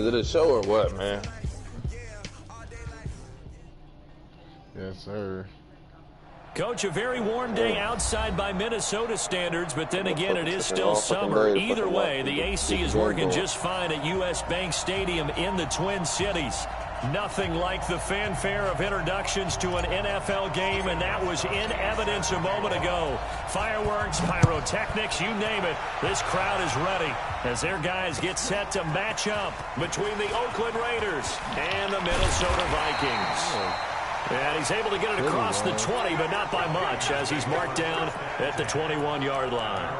it a show or what, man? Yes, sir. Coach, a very warm day outside by Minnesota standards, but then again, it is still summer. Either way, the AC is working just fine at U.S. Bank Stadium in the Twin Cities. Nothing like the fanfare of introductions to an NFL game, and that was in evidence a moment ago. Fireworks, pyrotechnics, you name it. This crowd is ready as their guys get set to match up between the Oakland Raiders and the Minnesota Vikings. And he's able to get it across the 20, but not by much, as he's marked down at the 21-yard line.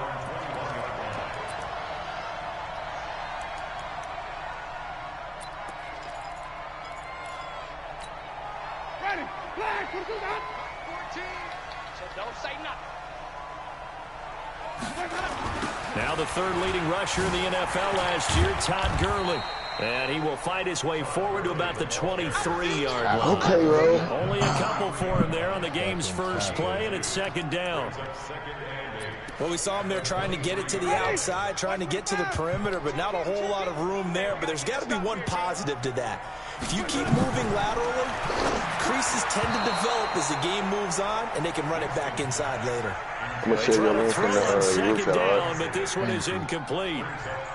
Ready, flag, put it on. 14, so don't say nothing. Now the third leading rusher in the NFL last year, Todd Gurley. And he will fight his way forward to about the 23-yard line. Okay, bro. Only a couple for him there on the game's first play, and it's second down. Well, we saw him there trying to get it to the outside, trying to get to the perimeter, but not a whole lot of room there. But there's got to be one positive to that. If you keep moving laterally, creases tend to develop as the game moves on, and they can run it back inside later. I'm going to show you a link from the second down, but this one is incomplete.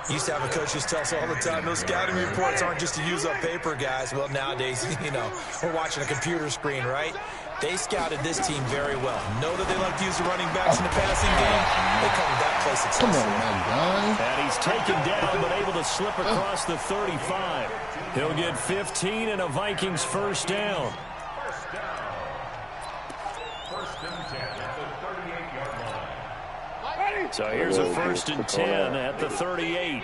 Used to have a coach just tell us all the time, those scouting reports aren't just to use up paper, guys. Well, nowadays, we're watching a computer screen, right? They scouted this team very well. Know that they like to use the running backs in the passing game. They come that play successfully. Come on, guy. And he's taken down, but able to slip across the 35. He'll get 15 and a Vikings first down. So here's a 1st and 10 at the 38.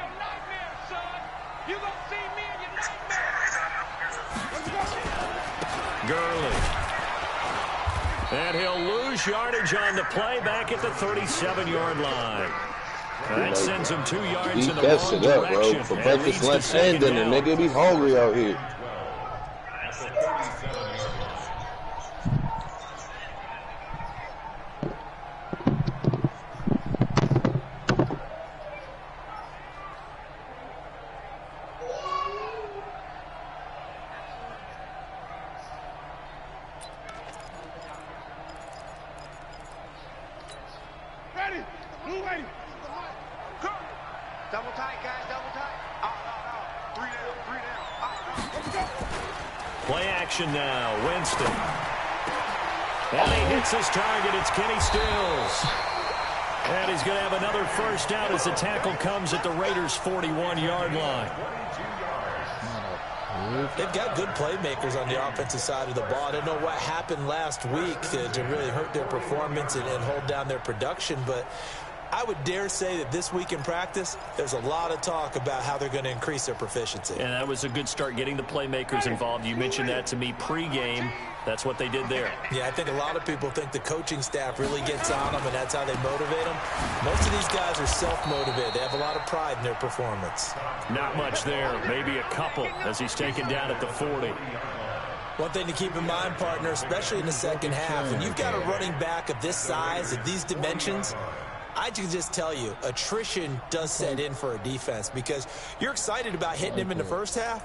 Gurley. And he'll lose yardage on the play back at the 37-yard line. That sends him 2 yards in the wrong direction. Bro. For breakfast, lunch, and dinner, nigga. Be hungry out here. Double tight, guys, double tight. 3 down, 3 down. Play action now, Winston. And he hits his target, it's Kenny Stills. And he's going to have another first down as the tackle comes at the Raiders' 41-yard line. They've got good playmakers on the offensive side of the ball. I don't know what happened last week to really hurt their performance and hold down their production, but I would dare say that this week in practice, there's a lot of talk about how they're going to increase their proficiency. And that was a good start getting the playmakers involved. You mentioned that to me pregame. That's what they did there. Yeah, I think a lot of people think the coaching staff really gets on them, and that's how they motivate them. Most of these guys are self-motivated. They have a lot of pride in their performance. Not much there. Maybe a couple as he's taken down at the 40. One thing to keep in mind, partner, especially in the second half, when you've got a running back of this size, of these dimensions, I can just tell you, attrition does set in for a defense because you're excited about hitting him in the first half.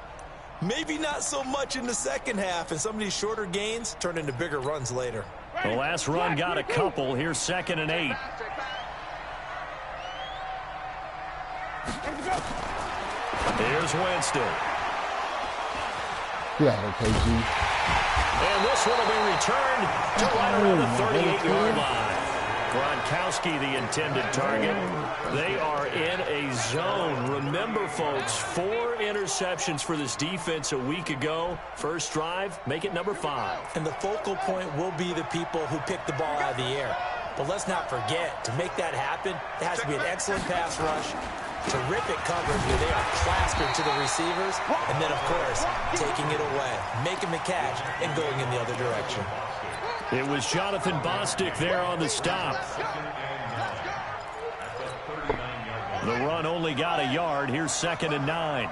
Maybe not so much in the second half, and some of these shorter gains turn into bigger runs later. The last run got a couple. Here's 2nd and 8. Here's Winston. Yeah, KG. And this one will be returned to right around the 38-yard line. Gronkowski, the intended target. They are in a zone. Remember, folks, 4 interceptions for this defense a week ago. First drive, make it number 5. And the focal point will be the people who pick the ball out of the air. But let's not forget, to make that happen, there has to be an excellent pass rush, terrific coverage where they are plastered to the receivers, and then, of course, taking it away, making the catch, and going in the other direction. It was Jonathan Bostic there on the stop. The run only got a yard. Here's 2nd and 9.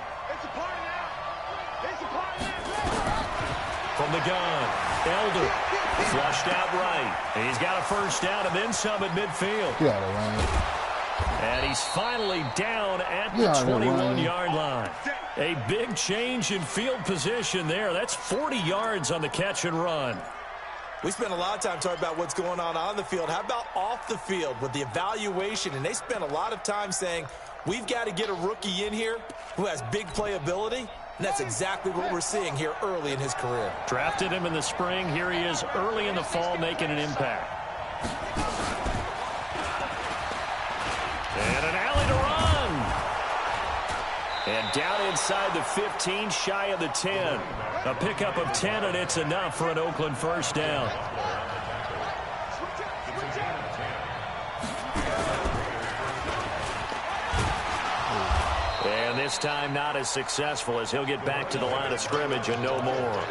From the gun, Elder flushed out right. He's got a first down and then some at midfield. Yeah, And he's finally down at the 21-yard line. A big change in field position there. That's 40 yards on the catch and run. We spent a lot of time talking about what's going on the field. How about off the field with the evaluation? And they spent a lot of time saying, we've got to get a rookie in here who has big playability. And that's exactly what we're seeing here early in his career. Drafted him in the spring. Here he is early in the fall making an impact. And an alley to run. And down inside the 15, shy of the 10. A pickup of 10, and it's enough for an Oakland first down. And this time not as successful as he'll get back to the line of scrimmage and no more.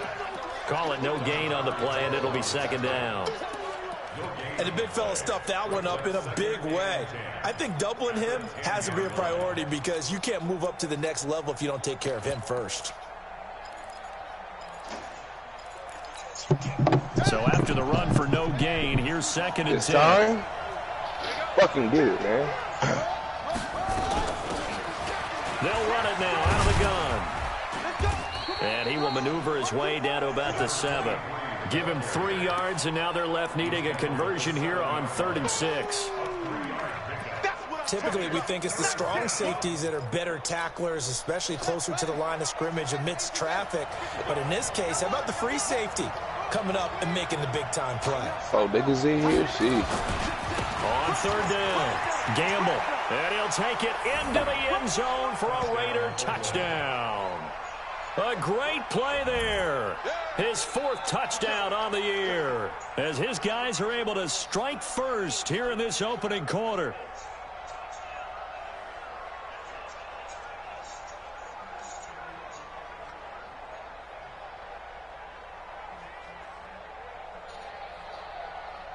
Call it no gain on the play, and it'll be second down. And the big fella stuffed that one up in a big way. I think doubling him has to be a priority because you can't move up to the next level if you don't take care of him first. So after the run for no gain, here's second and 10. It's time. Fucking get it, man. They'll run it now out of the gun. And he will maneuver his way down to about the 7. Give him 3 yards, and now they're left needing a conversion here on 3rd and 6. Typically, we think it's the strong safeties that are better tacklers, especially closer to the line of scrimmage amidst traffic. But in this case, how about the free safety coming up and making the big-time play? Oh, niggas in here? Shit. On 3rd down, Gamble. And he'll take it into the end zone for a Raider touchdown. A great play there. His 4th touchdown on the year as his guys are able to strike first here in this opening quarter.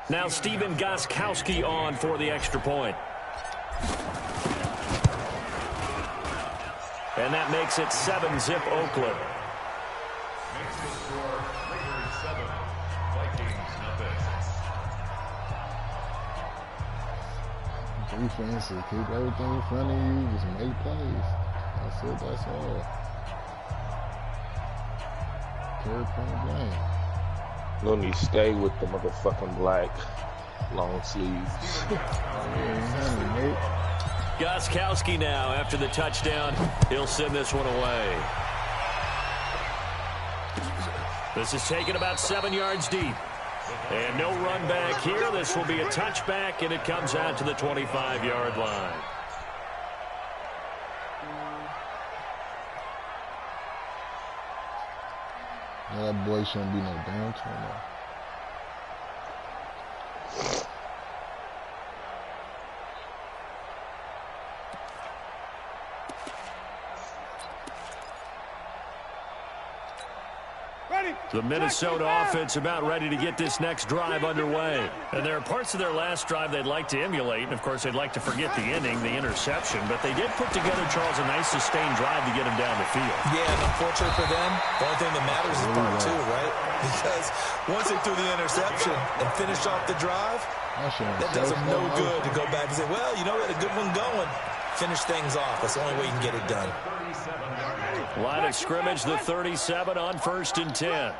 Now Stephen Gostkowski on for the extra point. And that makes it 7-zip Oakland. Defense is keep everything in front of you, just make plays. That's it, that's all. Third point blank. No need to stay with the motherfucking black long sleeves. Gostkowski now after the touchdown. He'll send this one away. This is taken about 7 yards deep. And no run back here. This will be a touchback, and it comes out to the 25-yard line. Yeah, that boy shouldn't be no damn turnover. The Minnesota offense about ready to get this next drive underway. And there are parts of their last drive they'd like to emulate. And, of course, they'd like to forget the ending, the interception. But they did put together, Charles, a nice sustained drive to get him down the field. Yeah, and unfortunately for them, the only thing that matters is part 2, right? Because once they threw the interception and finished off the drive, that does them no good to go back and say, well, you know, we had a good one going. Finish things off. That's the only way you can get it done. Line of scrimmage, the 37 on 1st and 10.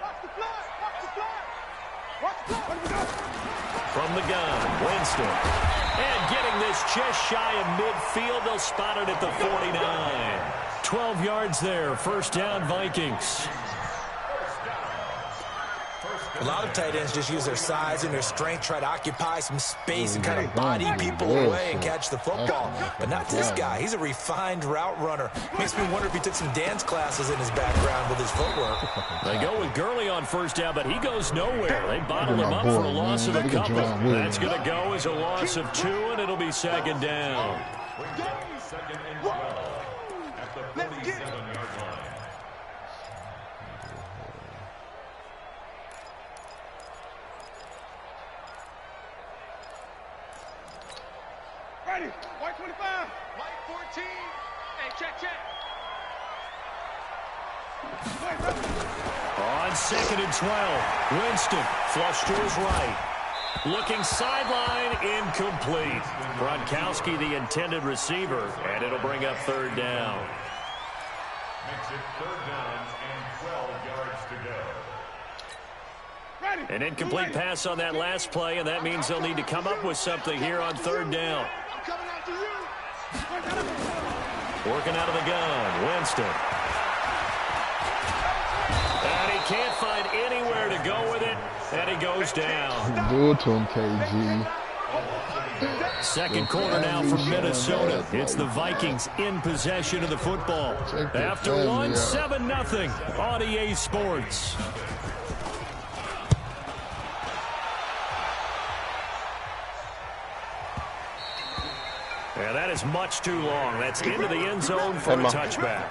From the gun, Winston. And getting this just shy of midfield, they'll spot it at the 49. 12 yards there, first down Vikings. A lot of tight ends just use their size and their strength, try to occupy some space and kind of body people away and catch the football. But not this guy. He's a refined route runner. Makes me wonder if he took some dance classes in his background with his footwork. They go with Gurley on first down, but he goes nowhere. They bottled him up for a loss of a couple. That's going to go as a loss of 2, and it'll be second down. Ready, white 25, white 14, hey, check. On 2nd and 12, Winston flush to his right. Looking sideline, incomplete. Gronkowski, the intended receiver, and it'll bring up third down. Makes it third down and 12 yards to go. An incomplete pass on that last play, and that means they'll need to come up with something here on third down. Working out of the gun, Winston. And he can't find anywhere to go with it, and he goes down. Do it to him, KG. Second quarter now for Minnesota. It's the Vikings in possession of the football. After one, 7-0 on EA Sports. And that is much too long. That's into the end zone for a touchback.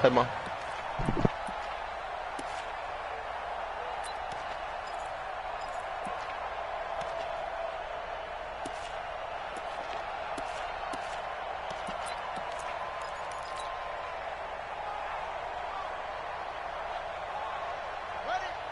Hey, Mom.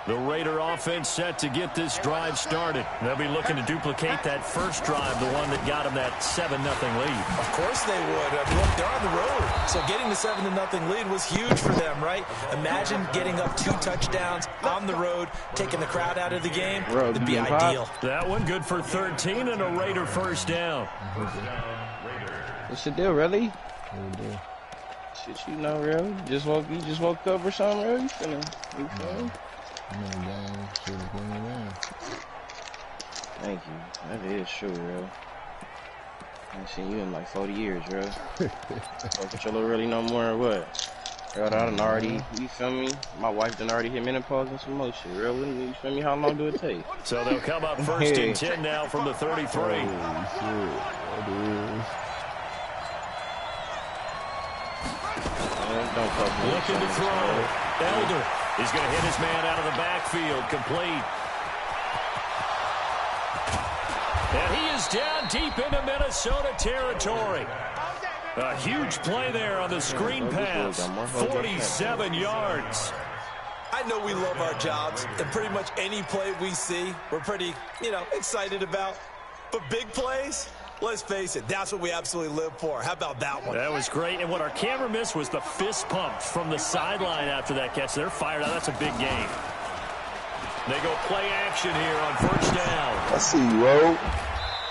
The Raider offense set to get this drive started. They'll be looking to duplicate that first drive, the one that got them that 7-0 lead. Of course they would. Look, they're on the road. So getting the 7-0 lead was huge for them, right? Imagine getting up 2 touchdowns on the road, taking the crowd out of the game. It'd be ideal. That one good for 13 and a Raider first down. What's the deal, really? Shit, you know, real. You just woke up or something, real? You feeling? Thank you. That is true, bro. I ain't seen you in like 40 years, bro. Fuck with your little really no more or what? Bro, I done already, you feel me? My wife done already hit menopause and some more shit, bro. You feel me? How long do it take? So they'll come up first and 10 now from the 33. Holy shit. That is. Looking to throw. Elder. He's going to hit his man out of the backfield. Complete. And he is down deep into Minnesota territory. A huge play there on the screen pass. 47 yards. I know we love our jobs, and pretty much any play we see, we're pretty, excited about. But big plays, let's face it, that's what we absolutely live for. How about that one? That was great. And what our camera missed was the fist pump from the sideline after that catch. They're fired out. That's a big game. They go play action here on first down. I see you, bro.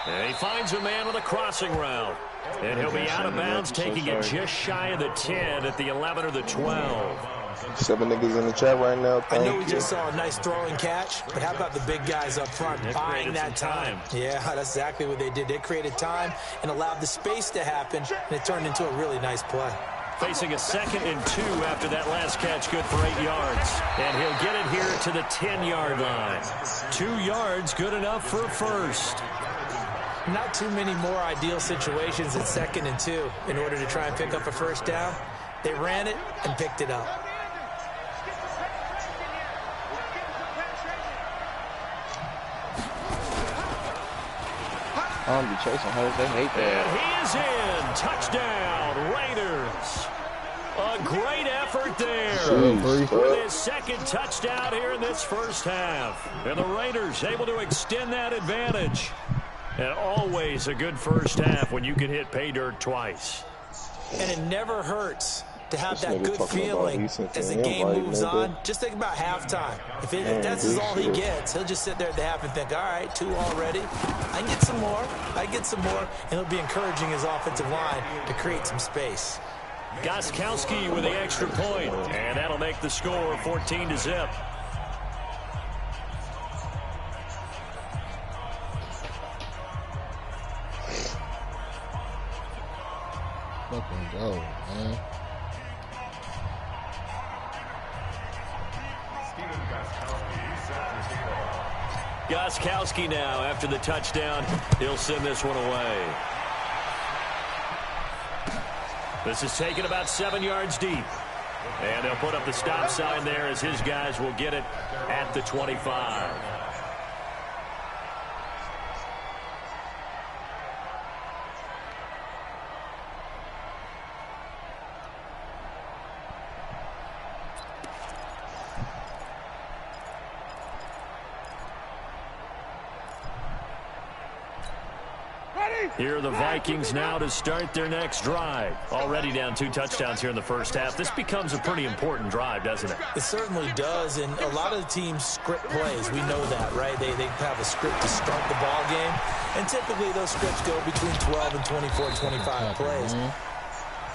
And he finds a man on the crossing route. And he'll be out of bounds, taking it just shy of the 10 at the 11 or the 12. 7 niggas in the chat right now. I know we just saw a nice throwing catch, but how about the big guys up front buying that time? Yeah, that's exactly what they did. They created time and allowed the space to happen, and it turned into a really nice play. Facing a 2nd and 2 after that last catch, good for 8 yards. And he'll get it here to the 10-yard line. 2 yards, good enough for a first. Not too many more ideal situations at 2nd and 2 in order to try and pick up a first down. They ran it and picked it up. I don't be chasing hoes. They hate that. And he is in. Touchdown, Raiders. A great effort there. With his 2nd touchdown here in this first half. And the Raiders able to extend that advantage. And always a good first half when you can hit pay dirt twice. And it never hurts to have that good feeling as the game moves on. Just think about halftime. If that's all he gets, he'll just sit there at the half and think, all right, 2 already. I can get some more. And he'll be encouraging his offensive line to create some space. Gronkowski with the extra point. And that'll make the score 14-0. Fucking go, man. Gronkowski now after the touchdown. He'll send this one away. This is taken about 7 yards deep. And they'll put up the stop sign there as his guys will get it at the 25. Here are the Vikings now to start their next drive. Already down 2 touchdowns here in the first half. This becomes a pretty important drive, doesn't it? It certainly does, and a lot of the teams script plays. We know that, right? They have a script to start the ball game, and typically those scripts go between 12 and 24, 25 plays.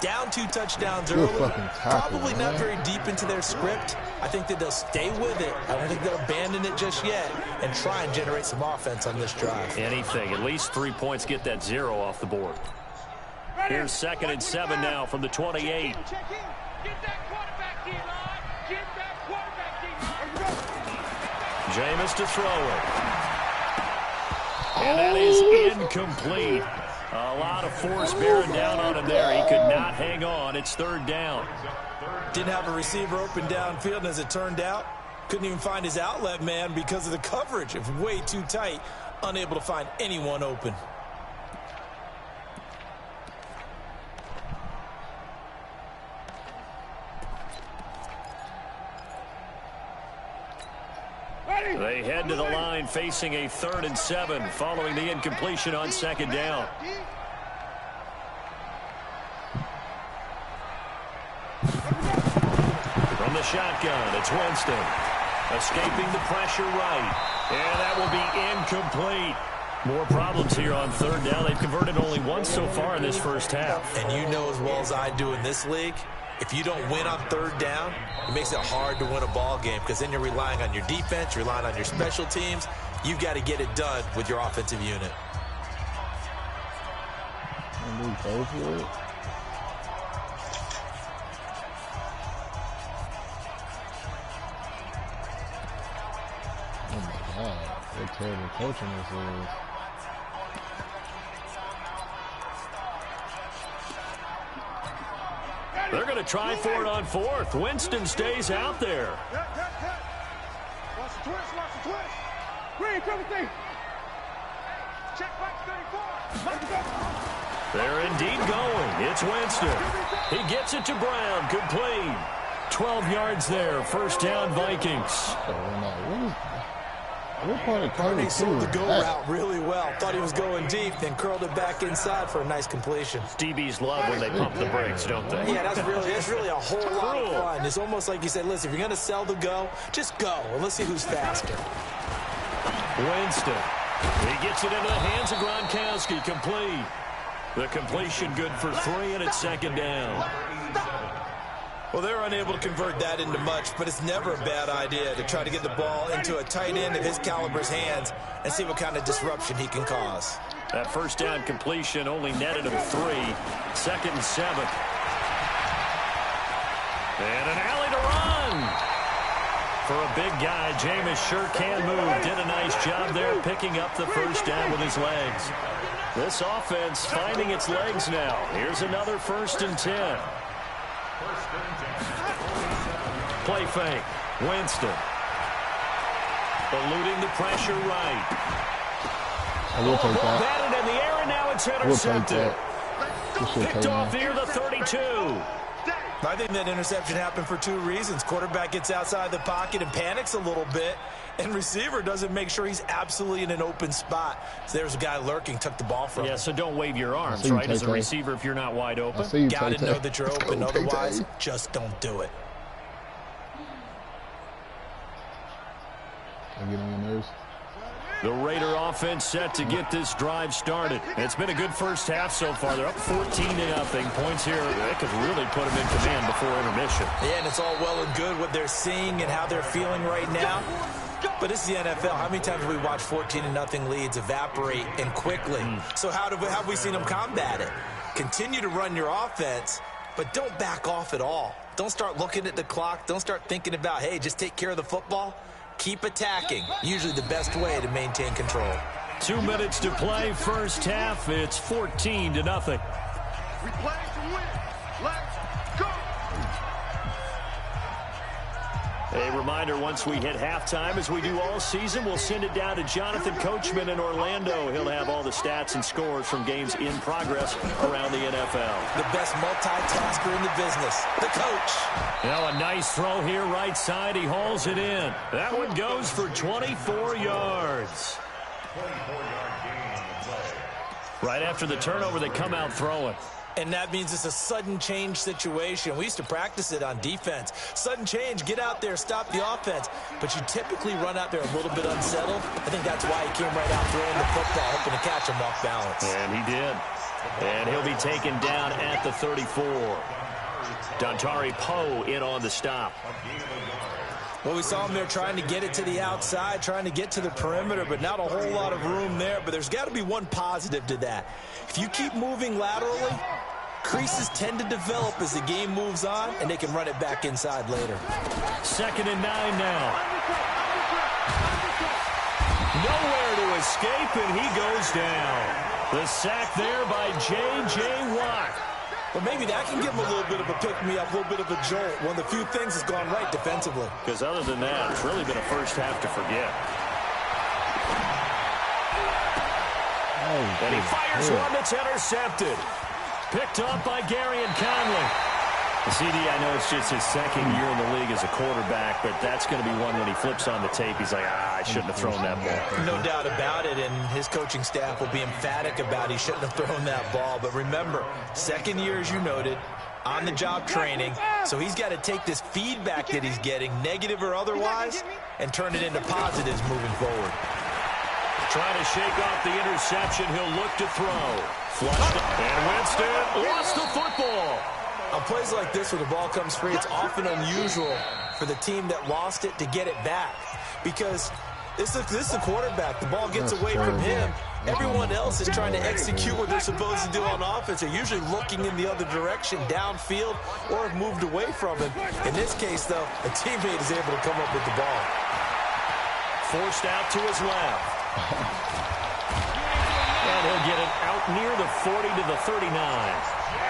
Down 2 touchdowns early, probably not very deep into their script. I think that they'll stay with it. I don't think they'll abandon it just yet and try and generate some offense on this drive. Anything. At least 3 points, get that 0 off the board. Here's 2nd and 7 now from the 28. Get that quarterback, D-line. Get that quarterback, D-line. Jameis to throw it. And that is incomplete. A lot of force bearing down on him there. He could not hang on. It's 3rd down. Didn't have a receiver open downfield, and as it turned out, couldn't even find his outlet man because of the coverage. It was way too tight, unable to find anyone open. They head to the line facing a 3rd and 7 following the incompletion on 2nd down. From the shotgun, it's Winston. Escaping the pressure right. And that will be incomplete. More problems here on 3rd down. They've converted only once so far in this first half. And you know as well as I do in this league, if you don't win on 3rd down, it makes it hard to win a ball game because then you're relying on your defense, you're relying on your special teams. You've got to get it done with your offensive unit. Go for it. Oh my God, what terrible coaching this is. They're going to try for it on 4th. Winston stays out there. Watch the twist. Green, cover thing. Check back 34. They're indeed going. It's Winston. He gets it to Brown. Complete. 12 yards there. 1st down, Vikings. What part of Carney sold the go route really well. Thought he was going deep, then curled it back inside for a nice completion. DBs love when they pump the brakes, don't they? Yeah, that's really a whole lot of fun. It's almost like you said, listen, if you're going to sell the go, just go. And let's see who's faster. Winston. He gets it into the hands of Gronkowski. Complete. The completion good for 3, and it's 2nd down. Well, they're unable to convert that into much, but it's never a bad idea to try to get the ball into a tight end of his caliber's hands and see what kind of disruption he can cause. That 1st down completion only netted him 3. 2nd and 7. And an alley to run. For a big guy, Jameis sure can move. Did a nice job there picking up the 1st down with his legs. This offense finding its legs now. Here's another 1st and 10. Play fake. Winston. Eluding the pressure right. I will take that. Batted in the air, and now it's intercepted. Picked off near the 32. I think that interception happened for 2 reasons. Quarterback gets outside the pocket and panics a little bit, and receiver doesn't make sure he's absolutely in an open spot. So there's a guy lurking, took the ball from him. Yeah, so don't wave your arms, right, as a receiver if you're not wide open. Got to know that you're open. Otherwise, just don't do it. I get on your nerves. The Raider offense set to get this drive started. It's been a good first half so far. They're up 14-0. Points here, that could really put them in command before intermission. Yeah, and it's all well and good what they're seeing and how they're feeling right now. But this is the NFL. How many times have we watched 14-0 leads evaporate and quickly? So how have we seen them combat it? Continue to run your offense, but don't back off at all. Don't start looking at the clock. Don't start thinking about, hey, just take care of the football. Keep attacking. Usually the best way to maintain control. 2 minutes to play. First half, it's 14-0. We play to win. Let's go. A reminder, once we hit halftime, as we do all season, we'll send it down to Jonathan Coachman in Orlando. He'll have all the stats and scores from games in progress around the NFL. The best multitasker in the business, the coach. Now a nice throw here, right side. He hauls it in. That one goes for 24 yards. 24-yard gain on the play. Right after the turnover, they come out throwing. And that means it's a sudden change situation. We used to practice it on defense. Sudden change, get out there, stop the offense. But you typically run out there a little bit unsettled. I think that's why he came right out throwing the football, hoping to catch him off balance. And he did. And he'll be taken down at the 34. Dontari Poe in on the stop. Well, we saw him there trying to get it to the outside, trying to get to the perimeter, but not a whole lot of room there. But there's got to be one positive to that. If you keep moving laterally, creases tend to develop as the game moves on, and they can run it back inside later. 2nd and 9 now. Nowhere to escape, and he goes down. The sack there by J.J. Watt. But maybe that can give him a little bit of a pick-me-up, a little bit of a jolt. One of the few things that's gone right defensively. Because other than that, it's really been a first half to forget. And he fires one that's intercepted. Picked up by Gary and Conley. CD, I know it's just his 2nd year in the league as a quarterback, but that's going to be one when he flips on the tape. He's like, I shouldn't have thrown that ball. No doubt about it, and his coaching staff will be emphatic about he shouldn't have thrown that ball. But remember, 2nd year, as you noted, on-the-job training, so he's got to take this feedback that he's getting, negative or otherwise, and turn it into positives moving forward. Trying to shake off the interception. He'll look to throw. Flushed, and Winston lost the football. On plays like this where the ball comes free, it's often unusual for the team that lost it to get it back. Because this is a quarterback. The ball gets away from him. Everyone else is trying to execute what they're supposed to do on offense. They're usually looking in the other direction, downfield, or have moved away from him. In this case, though, a teammate is able to come up with the ball. Forced out to his left. And he'll get it out near the 40 to the 39.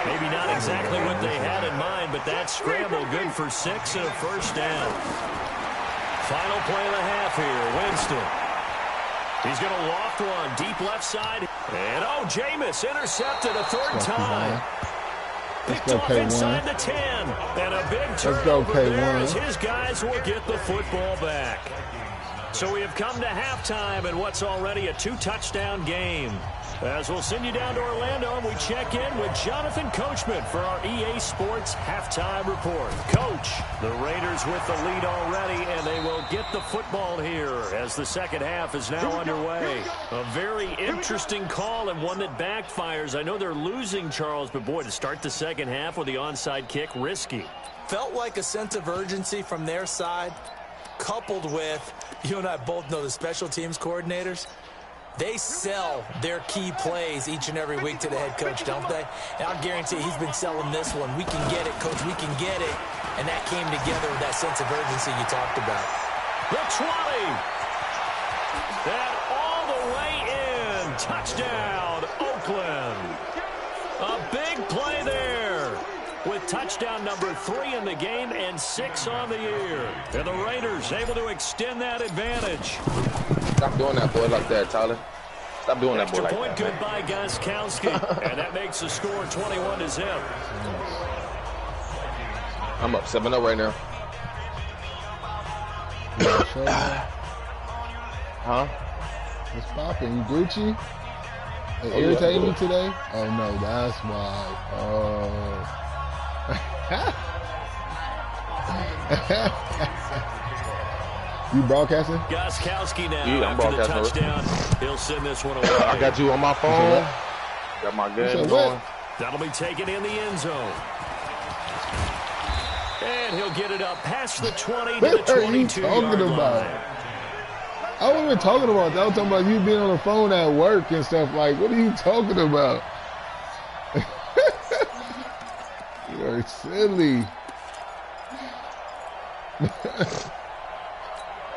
Maybe not exactly what they had in mind, but that scramble good for 6 and a first down. Final play of the half here, Winston. He's going to loft one deep left side. And, Jameis intercepted a 3rd time. Picked off inside the 10. And a big turnover there as his guys will get the football back. So we have come to halftime in what's already a 2-touchdown game. As we'll send you down to Orlando, and we check in with Jonathan Coachman for our EA Sports Halftime Report. Coach, the Raiders with the lead already, and they will get the football here as the second half is now underway. A very interesting call and one that backfires. I know they're losing, Charles, but boy, to start the second half with the onside kick, risky. Felt like a sense of urgency from their side, coupled with, you and I both know the special teams coordinators, they sell their key plays each and every week to the head coach, don't they? And I'll guarantee he's been selling this one. We can get it, coach. We can get it. And that came together with that sense of urgency you talked about. The 20. And all the way in. Touchdown, Oakland. A big play there with touchdown number 3 in the game and 6 on the year. And the Raiders able to extend that advantage. Stop doing that boy like that, Tyler. Stop doing that boy like that. Extra point good by Gostkowski. And that makes the score 21-0. I'm up 7-0 right now. Huh? What's poppin'? You Gucci? They irritating you today? Oh no, that's why. You broadcasting? Gostkowski now I'm after the broadcasting. touchdown. He'll send this one away. I got you on my phone. Got my gun going. That'll be taken in the end zone. And he'll get it up past the 20 to the 22-yard line. I wasn't even talking about that. I was talking about you being on the phone at work and stuff. Like, what are you talking about? You're silly.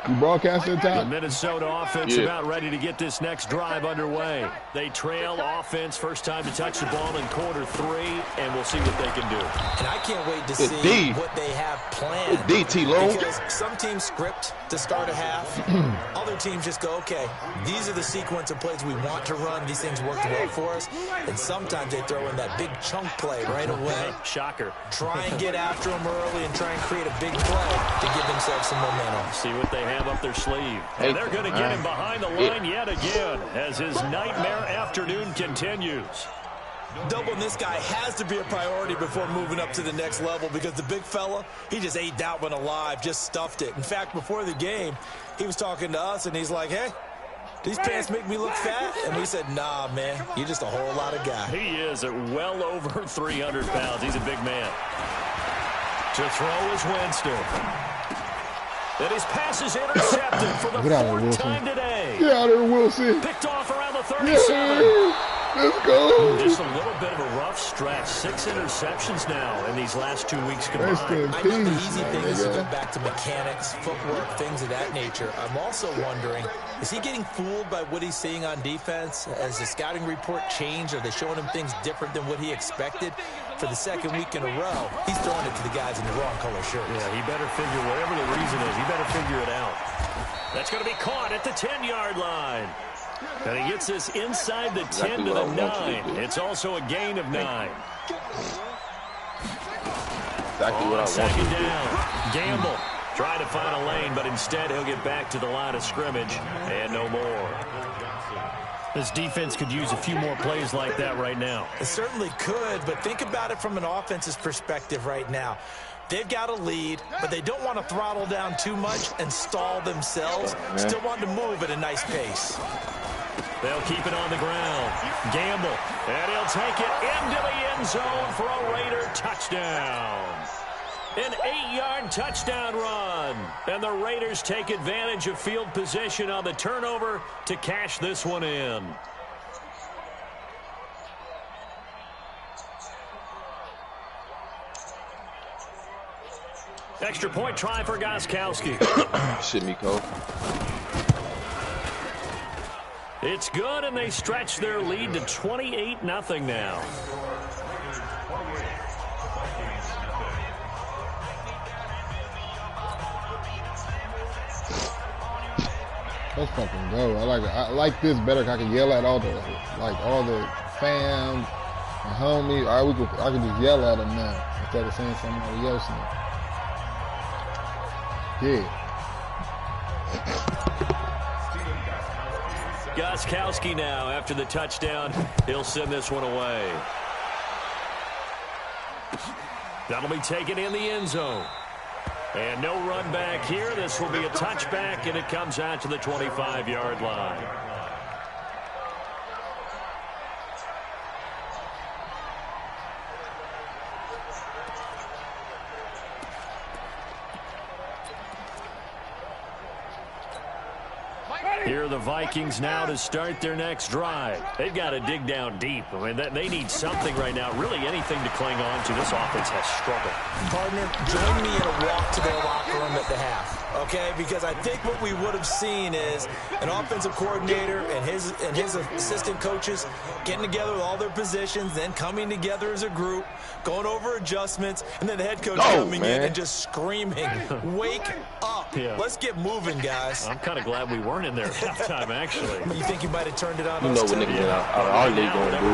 You broadcasting The time? Minnesota offense about ready to get this next drive underway. They trail offense, first time to touch the ball in quarter 3, and we'll see what they can do. And I can't wait to see what they have planned. Because some teams script to start a half. Other teams just go, okay, these are the sequence of plays we want to run. These things worked well for us. And sometimes they throw in that big chunk play right away. Shocker. Try and get after them early and try and create a big play to give themselves some momentum. See what they have up their sleeve. And they're going to get him behind the line yet again as his nightmare afternoon continues. Doubling this guy has to be a priority before moving up to the next level because the big fella, he just ate that one alive, just stuffed it. In fact, before the game, he was talking to us, and he's like, hey, these pants make me look fat? And we said, nah, man, you're just a whole lot of guy. He is at well over 300 pounds. He's a big man. To throw is Winston. And his pass is intercepted for the fourth time today. Get out of there, Wilson. Picked off around the 37. Yeah. Let's go. Just a little bit of a rough stretch. 6 interceptions now in these last 2 weeks combined. I know the easy thing is to go back to mechanics, footwork, things of that nature. I'm also wondering, is he getting fooled by what he's seeing on defense? Has the scouting report changed? Are they showing him things different than what he expected? For the second week in a row, he's throwing it to the guys in the wrong color shirts. Yeah, he better figure, whatever the reason is, he better figure it out. That's going to be caught at the 10-yard line. And he gets this inside the 10 to the 9. It's also a gain of 9. Exactly what I want second to do. down. Gamble trying to find a lane, but instead he'll get back to the line of scrimmage and no more. This defense could use a few more plays like that right now. It certainly could, but think about it from an offense's perspective right now. They've got a lead, but they don't want to throttle down too much and stall themselves. Still want to move at a nice pace. They'll keep it on the ground. Gamble, and he'll take it into the end zone for a Raider touchdown. An 8-yard touchdown run. And the Raiders take advantage of field position on the turnover to cash this one in. Extra point try for Gostkowski. Shit me, Cole. It's good, and they stretch their lead to 28-0 now. Let's fucking go. I like this better. I can yell at all the fam and homies. I can just yell at them now instead of saying somebody else now. Yeah. Gostkowski now after the touchdown. He'll send this one away. That'll be taken in the end zone. And no run back here. This will be a touchback, and it comes out to the 25-yard line. Here are the Vikings now to start their next drive. They've got to dig down deep. I mean, they need something right now, really anything to cling on to. This offense has struggled. Partner, join me in a walk to their locker room at the half, okay? Because I think what we would have seen is an offensive coordinator and his assistant coaches getting together with all their positions, then coming together as a group, going over adjustments, and then the head coach coming in and just screaming, wake up. Yeah. Let's get moving, guys. I'm kind of glad we weren't in there at halftime, actually. You think you might have turned it on? You know what niggas out of our league gonna do.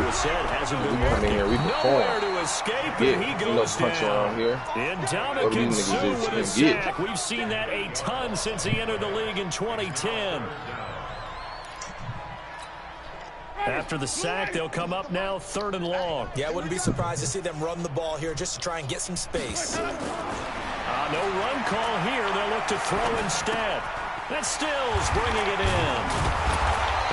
We come in here, we perform. Nowhere to escape, and he goes punch around here. Ndamukong Suh with a sack. We've seen that a ton since he entered the league in 2010. After the sack, they'll come up now 3rd and long. Yeah, I wouldn't be surprised to see them run the ball here just to try and get some space. No run call here. They'll look to throw instead. That's Stills bringing it in.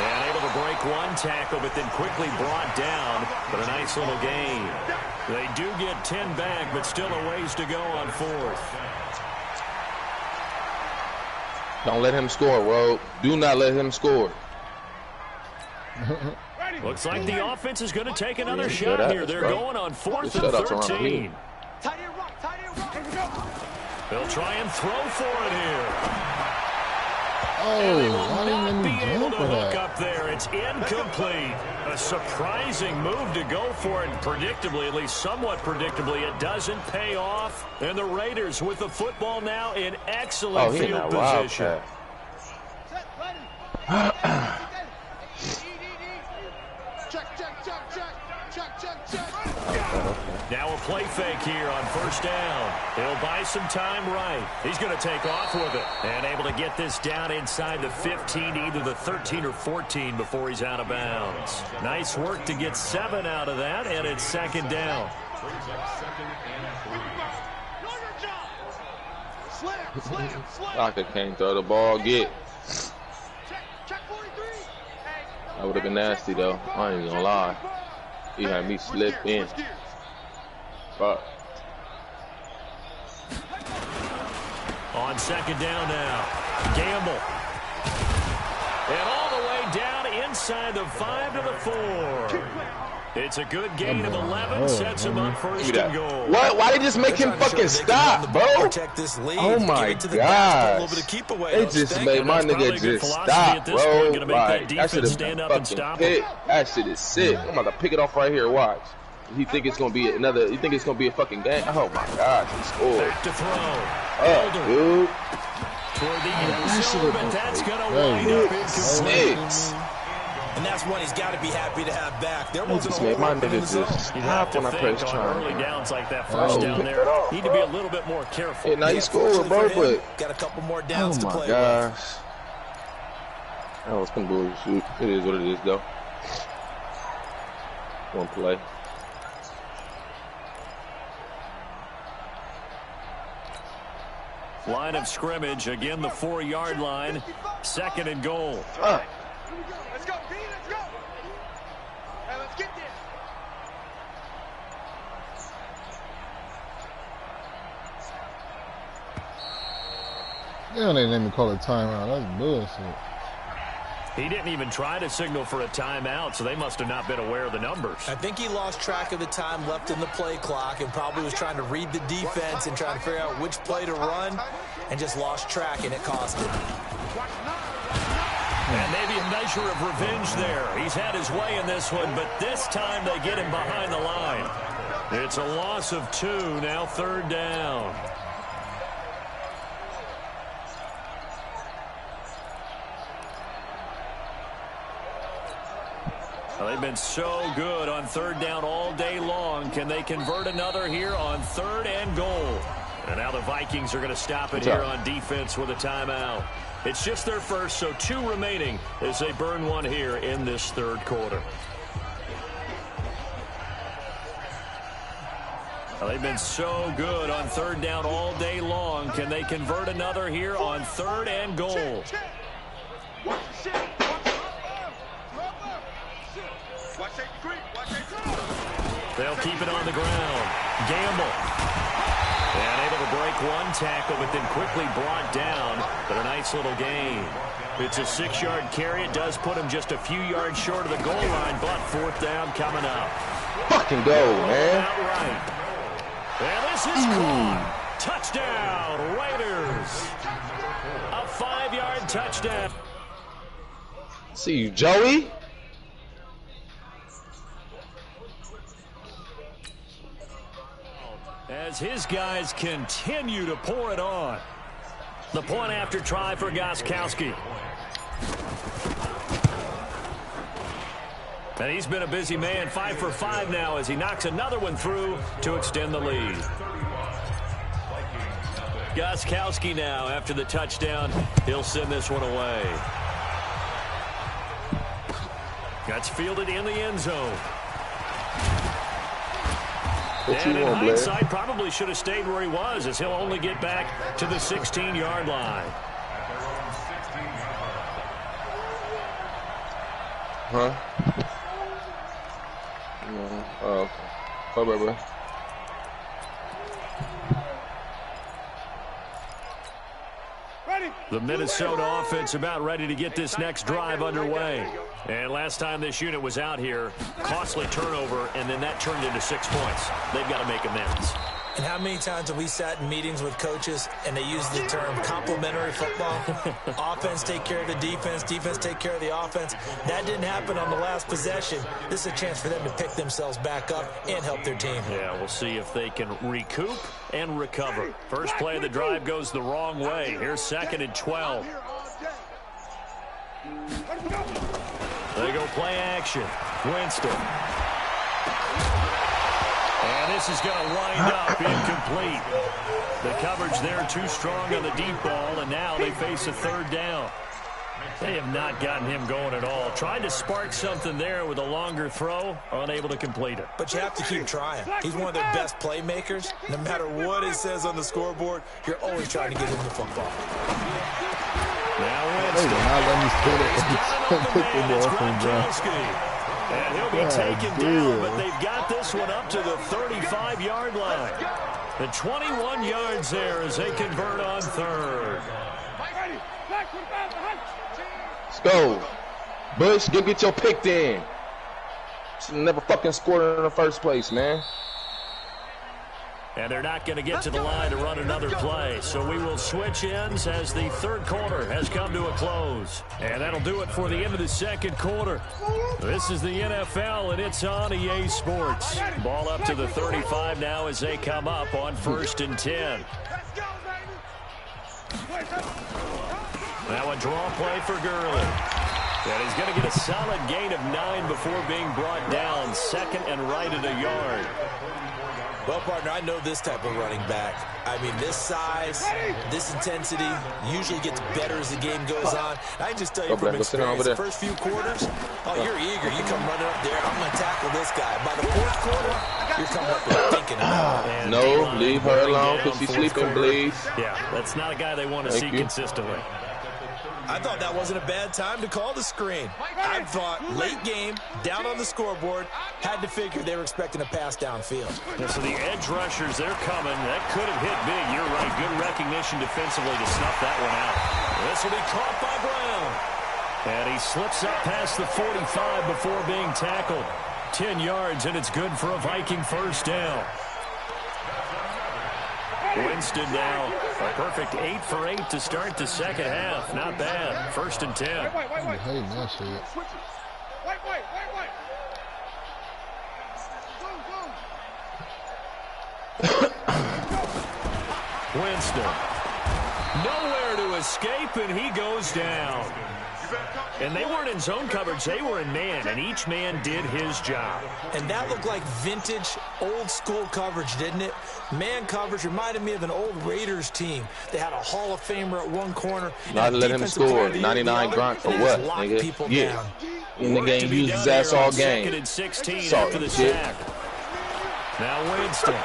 And able to break one tackle, but then quickly brought down. But a nice little gain. They do get 10 back, but still a ways to go on 4th. Don't let him score, Rogue. Do not let him score. Looks like the offense is going to take another shot here. They're going on 4th and 13. They'll try and throw for it here. Oh, They will why not didn't be let me able jump to for hook that? up there. It's incomplete. A surprising move to go for it. Predictably, at least somewhat predictably, it doesn't pay off. And the Raiders with the football now in excellent field position. Now a play fake here on first down. He'll buy some time right. He's going to take off with it. And able to get this down inside the 15, either the 13 or 14 before he's out of bounds. Nice work to get 7 out of that, and it's second down. Locker can't throw the ball, get. That would have been nasty, though. I ain't gonna lie. He had me slip in. Fuck. On second down now, Gamble. And all the way down inside the 5 to the 4. It's a good gain of 11, sets him up first and goal. What? Why they just make him fucking stop, bro? Oh my God! They just made my nigga just stop, bro. Like, that should have been fucking pick. That shit is sick. I'm about to pick it off right here. Watch. You think it's gonna be another? You think it's gonna be a fucking game? Oh my gosh, he scored. Back to throw. Dude. Toward the end zone, but that's gonna wind up incomplete. And that's one he's got to be happy to have back. There wasn't just made my nigga just stop when I press early downs like that first down there. Need to be a little bit more careful. Yeah, now you scored, bro, but got a couple more downs to play with. Oh my gosh. That was some bullshit. It is what it is, though. One play. Line of scrimmage, again the 4-yard line. Second and goal. Let's go, Pete, let's go. Hey, let's get this. They don't even call it timeout. That's bullshit. He didn't even try to signal for a timeout, so they must have not been aware of the numbers. I think he lost track of the time left in the play clock and probably was trying to read the defense and trying to figure out which play to run and just lost track, and it cost him. And maybe a measure of revenge there. He's had his way in this one, but this time they get him behind the line. It's a loss of 2, now third down. Well, they've been so good on third down all day long. Can they convert another here on third and goal? And now the Vikings are going to stop it here on defense with a timeout. It's just their first, so 2 remaining as they burn one here in this third quarter. Well, they've been so good on third down all day long. Can they convert another here on third and goal? They'll keep it on the ground. Gamble. And able to break one tackle, but then quickly brought down. But a nice little gain. It's a 6-yard carry. It does put him just a few yards short of the goal line, but fourth down coming up. Fucking go, man. Right. And this is caught. Touchdown, Raiders. A 5-yard touchdown. See you, Joey. As his guys continue to pour it on. The point after try for Gostkowski. And he's been a busy man, 5 for 5 now as he knocks another one through to extend the lead. Gostkowski now after the touchdown. He'll send this one away. That's fielded in the end zone. And in hindsight, probably should have stayed where he was, as he'll only get back to the 16-yard line. Huh? No. Oh, okay. Bye, bye, bye. The Minnesota offense about ready to get this next drive underway. And last time this unit was out here, costly turnover, and then that turned into 6 points. They've got to make amends. And how many times have we sat in meetings with coaches and they use the term complementary football? Offense take care of the defense, defense take care of the offense. That didn't happen on the last possession. This is a chance for them to pick themselves back up and help their team. Yeah, we'll see if they can recoup and recover. First play of the drive goes the wrong way. Here's 2nd and 12. They go play action. Winston. And this is going to wind up incomplete. The coverage there too strong on the deep ball, and now they face a third down. They have not gotten him going at all. Tried to spark something there with a longer throw, unable to complete it. But you have to keep trying. He's one of their best playmakers. No matter what it says on the scoreboard, you're always trying to get him the football. Now Winston. And he'll be taken down, but they've got this one up to the 35-yard line. The 21 yards there as they convert on third. Let's go. Bush, go get your pick then. Should never fucking scored in the first place, man. And they're not going to get to the line to run another play. So we will switch ends as the third quarter has come to a close. And that'll do it for the end of the second quarter. This is the NFL, and it's on EA Sports. Ball up to the 35 now as they come up on 1st and 10. Now a draw play for Gurley. And he's going to get a solid gain of 9 before being brought down. Second and right at a yard. Well, partner, I know this type of running back. I mean, this size, this intensity usually gets better as the game goes on. I can just tell you from experience, the first few quarters, you're eager. You come running up there, I'm going to tackle this guy. By the fourth quarter, you're coming up there thinking about it. No, leave her alone because she's sleeping, please. Yeah, that's not a guy they want to see consistently. I thought that wasn't a bad time to call the screen. I thought late game, down on the scoreboard, had to figure they were expecting a pass downfield. Yeah, so the edge rushers, they're coming. That could have hit big. You're right. Good recognition defensively to snuff that one out. This will be caught by Brown. And he slips up past the 45 before being tackled. 10 yards, and it's good for a Viking first down. Winston now a perfect 8 for 8 to start the second half. Not bad. 1st and 10. Hey, that shit. Winston. Nowhere to escape, and he goes down. And they weren't in zone coverage. They were in man, and each man did his job. And that looked like vintage, old-school coverage, didn't it? Man coverage reminded me of an old Raiders team. They had a Hall of Famer at one corner. Not let him score. 99 grunt for what, nigga? Yeah. In the game, use his ass all game. 2nd and 16 after the sack. Now Winston.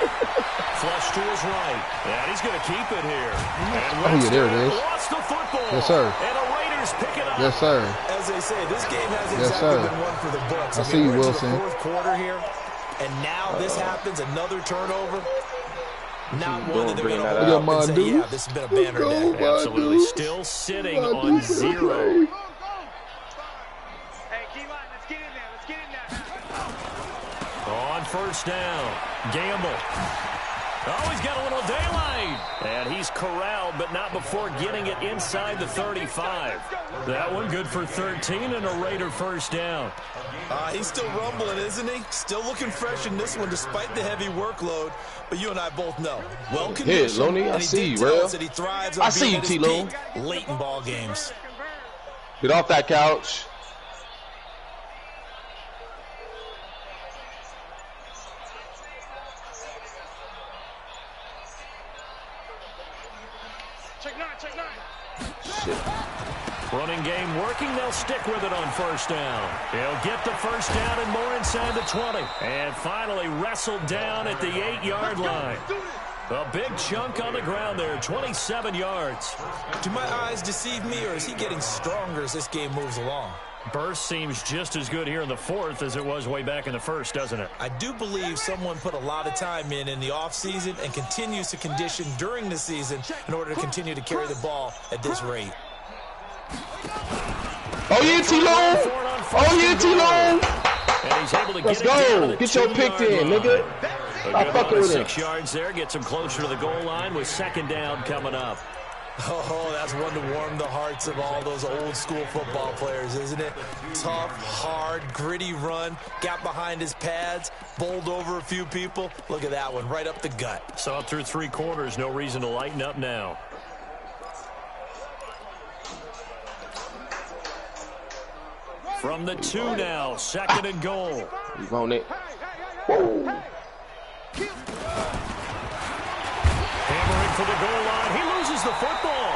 Flush to his right. And he's going to keep it here. And Winston there it is. Lost the football. Yes, sir. And the Raiders pick it up. Yes, sir. As they say, this game has exactly been one for the books. I see you, Wilson. The fourth quarter here, and now this happens, another turnover. Not one that they're going to hold up and say, yeah, this has been a banner day. Absolutely. Still sitting on 0. On 1st down, Gamble. Oh, he's got a little daylight. And he's corralled, but not before getting it inside the 35. That one good for 13 and a Raider first down. He's still rumbling, isn't he? Still looking fresh in this one despite the heavy workload. But you and I both know. Well conditioned. Hey, Loney, I see you, bro. I see you, T-Lone. Late in ball games. Get off that couch. Shit. Running game working. They'll stick with it on 1st down. He'll get the 1st down and more inside the 20. And finally wrestled down at the 8-yard line. A big chunk on the ground there, 27 yards. Do my eyes deceive me, or is he getting stronger as this game moves along? Burst seems just as good here in the 4th as it was way back in the 1st, doesn't it? I do believe someone put a lot of time in the offseason and continues to condition during the season in order to continue to carry the ball at this rate. Oh, yeah, T-Lone. Oh, yeah, T-Lone. Let's go. Get your pick in, nigga. Stop fucking with him. 6 yards there. Gets him closer to the goal line with 2nd down coming up. Oh, that's one to warm the hearts of all those old school football players, isn't it? Tough, hard, gritty run, got behind his pads, bowled over a few people. Look at that one, right up the gut. Saw it through 3 quarters, no reason to lighten up now. From the 2 now, 2nd and goal. He's on it. Whoa. for the goal line. He loses the football.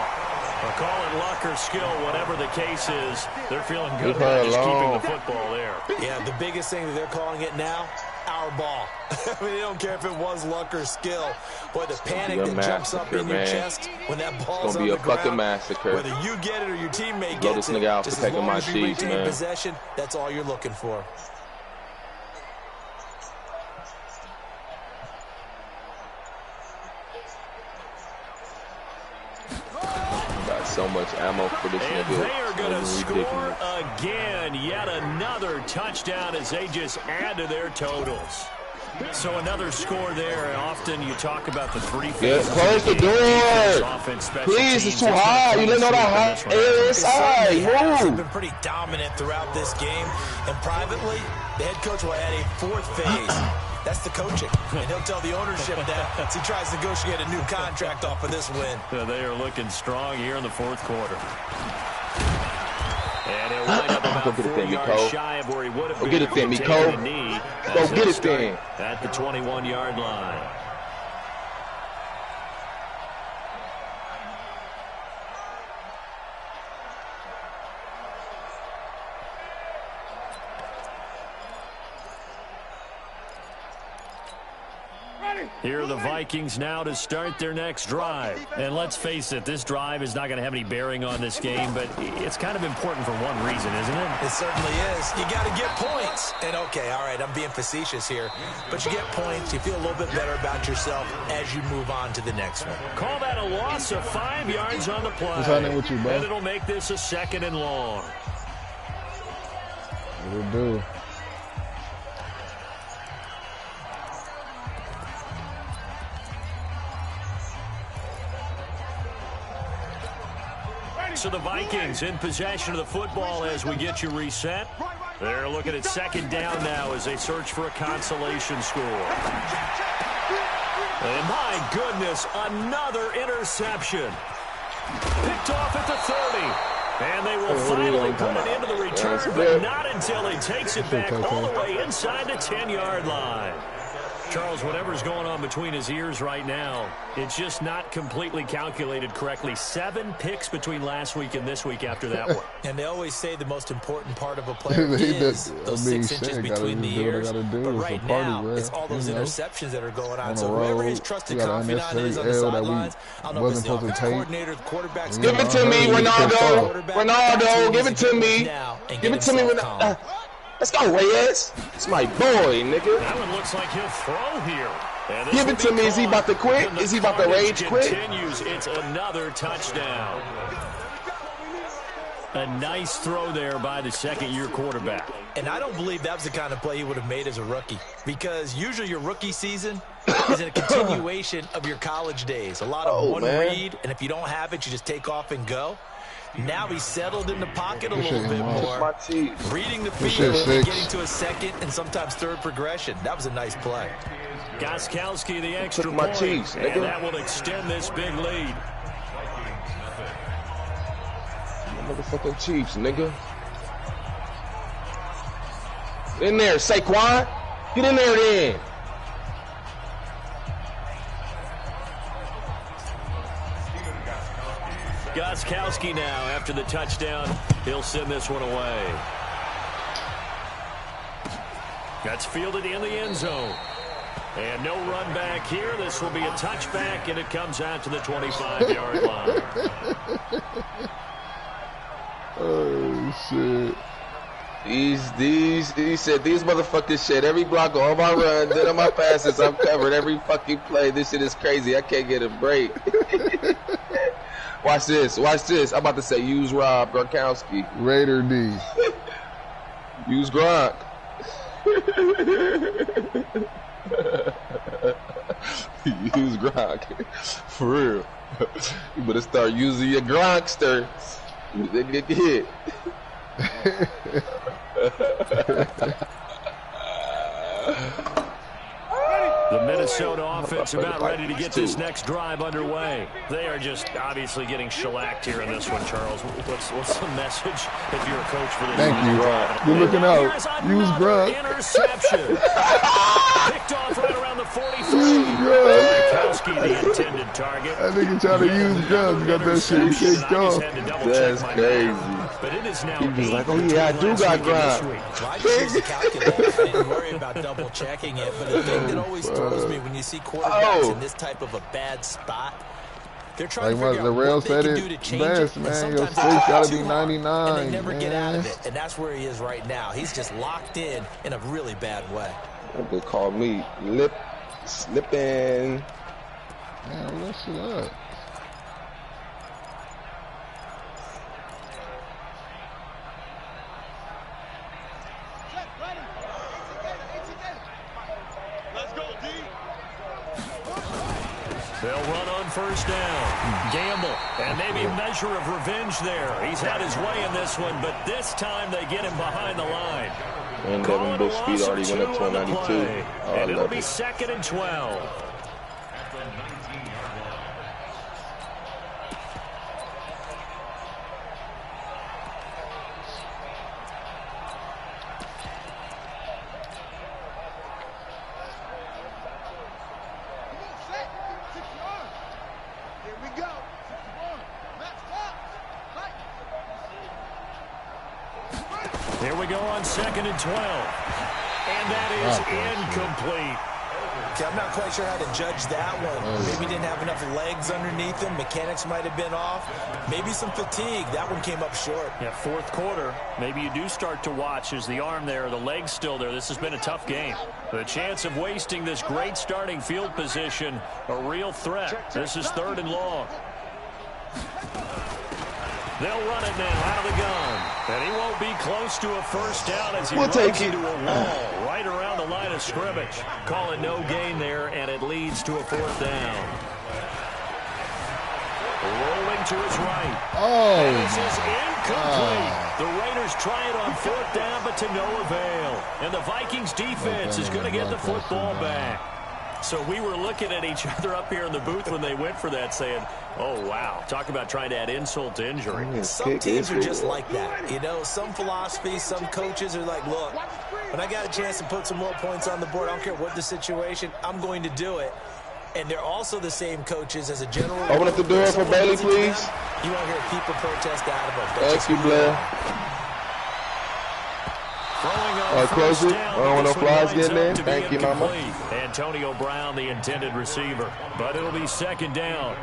Or call it luck or skill, whatever the case is. They're feeling good about just keeping the football there. Yeah, the biggest thing that they're calling it now, our ball. I mean, they don't care if it was luck or skill. Boy, the panic that jumps up in your chest when that ball's on the ground. It's going to be a fucking massacre. Whether you get it or your teammate Blow gets this nigga out it, for taking my cheese, man. Possession, that's all you're looking for. So much ammo for this and nigga. They are going to score again. Yet another touchdown as they just add to their totals. So another score there. Often you talk about the three phases. Yeah, close the door. Please, it's too high. You letting all that hot air inside. They've been pretty dominant throughout this game. And privately, the head coach will add a fourth phase. That's the coaching. And he'll tell the ownership that as he tries to negotiate a new contract off of this win. They are looking strong here in the fourth quarter. And he'll wind up about 4 yards shy of where he would have been. Go get it then, Miko. Go get it then. At the 21-yard line. Here are the Vikings now to start their next drive. And let's face it, this drive is not going to have any bearing on this game, but it's kind of important for one reason, isn't it? It certainly is. You got to get points. And, okay, all right, I'm being facetious here. But you get points, you feel a little bit better about yourself as you move on to the next one. Call that a loss of 5 yards on the play. What's happening with you, bro? And it'll make this a 2nd and long. It'll do. So the Vikings in possession of the football as we get you reset. They're looking at 2nd down now as they search for a consolation score. And my goodness, another interception. Picked off at the 30. And they will finally put it into the return, but not until he takes it back all the way inside the 10-yard line. Charles, whatever's going on between his ears right now, it's just not completely calculated correctly. 7 picks between last week and this week after that one. And they always say the most important part of a player is those 6 inches between the ears. But right now, it's all those interceptions that are going on. So whoever his trusted confidant is on the sidelines, I don't know if it's the offensive coordinator, the quarterback. Give it to me, Ronaldo. Ronaldo, give it to me. Give it to me, Ronaldo. Let's go, Reyes. It's my boy, nigga. That one looks like he'll throw here. Give it to me. Is he about to quit? Is he about to rage quit? Continues. It's another touchdown. A nice throw there by the second-year quarterback. And I don't believe that was the kind of play he would have made as a rookie. Because usually your rookie season is a continuation of your college days. A lot of one read, and if you don't have it, you just take off and go. Now he's settled in the pocket a little bit more, reading the field and getting to a 2nd and sometimes 3rd progression. That was a nice play. Gostkowski, the extra point, and that will extend this big lead. Motherfucking Chiefs, nigga. In there, Saquon. Get in there then. Gostkowski now, after the touchdown, he'll send this one away. That's fielded in the end zone. And no run back here. This will be a touchback, and it comes out to the 25-yard line. Oh, shit. He said, these motherfuckers shit every block, all my runs, then on my passes, I'm covered every fucking play. This shit is crazy. I can't get a break. Watch this. Watch this. I'm about to say, use Rob Gronkowski. Raider D. Use Gronk. Use Gronk. For real. You better start using your Gronkster. They get hit. The Minnesota offense about ready to get this next drive underway. They are just obviously getting shellacked here in this one, Charles. What's the message if you're a coach for this? Thank you. You're looking out. Use Grug. Interception. Picked off right around the 43. Gronkowski, the intended target. I think he's trying to use Grug. Got that shit kicked off. That's crazy. But it is now he was like, oh yeah, I do got Grug. I just use the calculator. I didn't worry about double checking it, but the thing that always throws me when you see quarterbacks in this type of a bad spot, they're trying to figure out what they can do to change it, and sometimes your space gotta be 99, and they never get out of it, and that's where he is right now. He's just locked in a really bad way. They call me slipping. Man, what's it up? They'll run on first down. Gamble, and maybe measure of revenge there. He's had his way in this one, but this time they get him behind the line. And Devin Bush speed already went up to a 92. And it'll be 2nd and 12. Here we go on 2nd and 12. And that is incomplete. Okay, I'm not quite sure how to judge that one. Maybe didn't have enough legs underneath him. Mechanics might have been off. Maybe some fatigue. That one came up short. Yeah, 4th quarter. Maybe you do start to watch. Is the arm there, the leg's still there? This has been a tough game. The chance of wasting this great starting field position, a real threat. This is 3rd and long. They'll run it now out of the gun. And he won't be close to a first down as he runs into a wall right around the line of scrimmage. Call it no gain there, and it leads to a 4th down. Rolling to his right. Oh, and this is incomplete. The Raiders try it on 4th down, but to no avail. And the Vikings defense is going to get the football back. So we were looking at each other up here in the booth when they went for that saying, oh, wow, talk about trying to add insult to injury. Some teams are just like that. You know, some philosophies, some coaches are like, look, when I got a chance to put some more points on the board, I don't care what the situation, I'm going to do it. And they're also the same coaches as a general. Open up the door for Bailey, please. You won't hear people protest out of them. Thank you, Blair. Close it. I don't want no flies getting in. Thank you, Mama. Antonio Brown, the intended receiver. But it'll be 2nd down.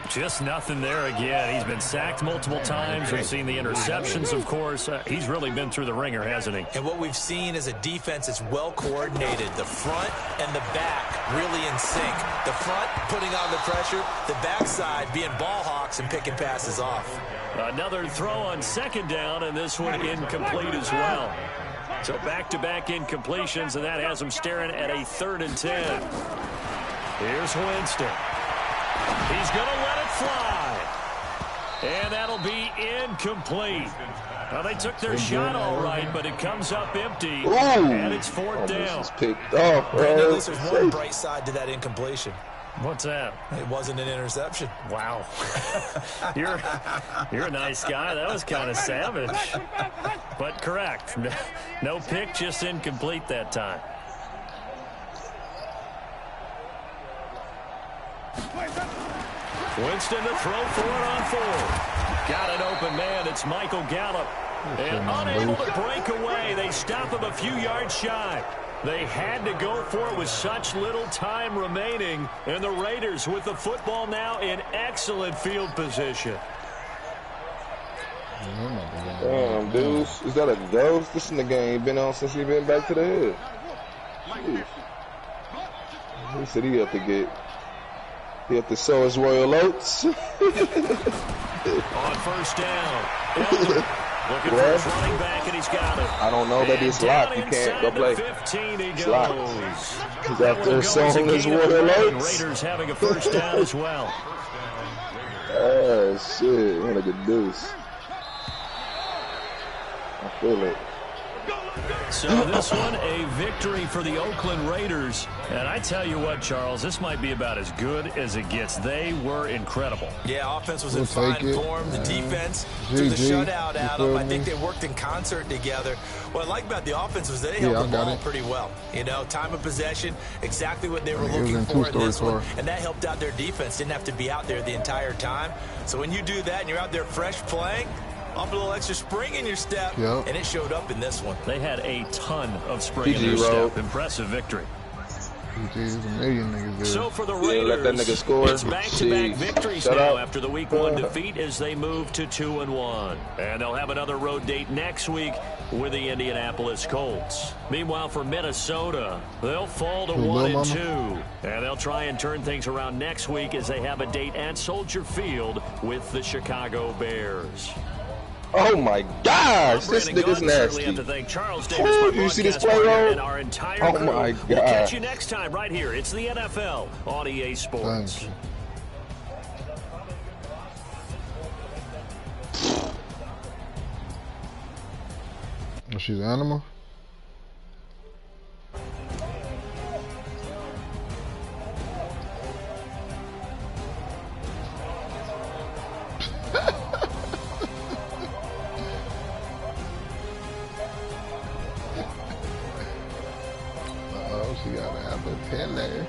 Just nothing there again. He's been sacked multiple times. We've seen the interceptions, of course. He's really been through the ringer, hasn't he? And what we've seen is a defense that's well coordinated. The front and the back really in sync. The front putting on the pressure. The backside being ball hawks and picking passes off. Another throw on 2nd down, and this one incomplete as well. So back-to-back incompletions, and that has him staring at a 3rd and 10. Here's Winston. He's going to let it fly. And that'll be incomplete. Well, they took their shot all right, but it comes up empty. Ooh. And it's 4th down. This is picked off, Brandon, there's one bright side to that incompletion. What's that? It wasn't an interception. Wow. You're a nice guy. That was kind of savage. But correct. No pick, just incomplete that time. Winston to throw for it on 4th. Got an open man. It's Michael Gallup. And unable to break away. They stop him a few yards shy. They had to go for it with such little time remaining. And the Raiders with the football now in excellent field position. Damn, dude. Is that a ghost? This in the game been on since he been back to the head. Jeez. He said he had to sow his royal oats. On first down. Looking for his running back, and he's got it. I don't know that he's locked. You can't go play. 15, he goes. goes. He's out there sowing his royal oats. Raiders having a first down as well. Oh, shit. What a good deuce. I feel it. So this one, a victory for the Oakland Raiders. And I tell you what, Charles, this might be about as good as it gets. They were incredible. Yeah, offense was in fine form. The defense threw the shutout at them. I think they worked in concert together. What I like about the offense was they held the ball pretty well. You know, time of possession, exactly what they were looking for in this one. And that helped out their defense. Didn't have to be out there the entire time. So when you do that and you're out there fresh playing, off a little extra spring in your step, and it showed up in this one. They had a ton of spring in their step. Impressive victory. So for the Raiders, let that nigga score. It's back-to-back victories now after the Week 1 defeat as they move to 2-1. And they'll have another road date next week with the Indianapolis Colts. Meanwhile, for Minnesota, they'll fall to 1-2. And they'll try and turn things around next week as they have a date at Soldier Field with the Chicago Bears. Oh my gosh, this nigga's nasty. Oh, you see this play roll? Oh my god. We'll catch you next time right here. It's the NFL on EA Sports. Oh, she's an animal? She gotta have a pen there.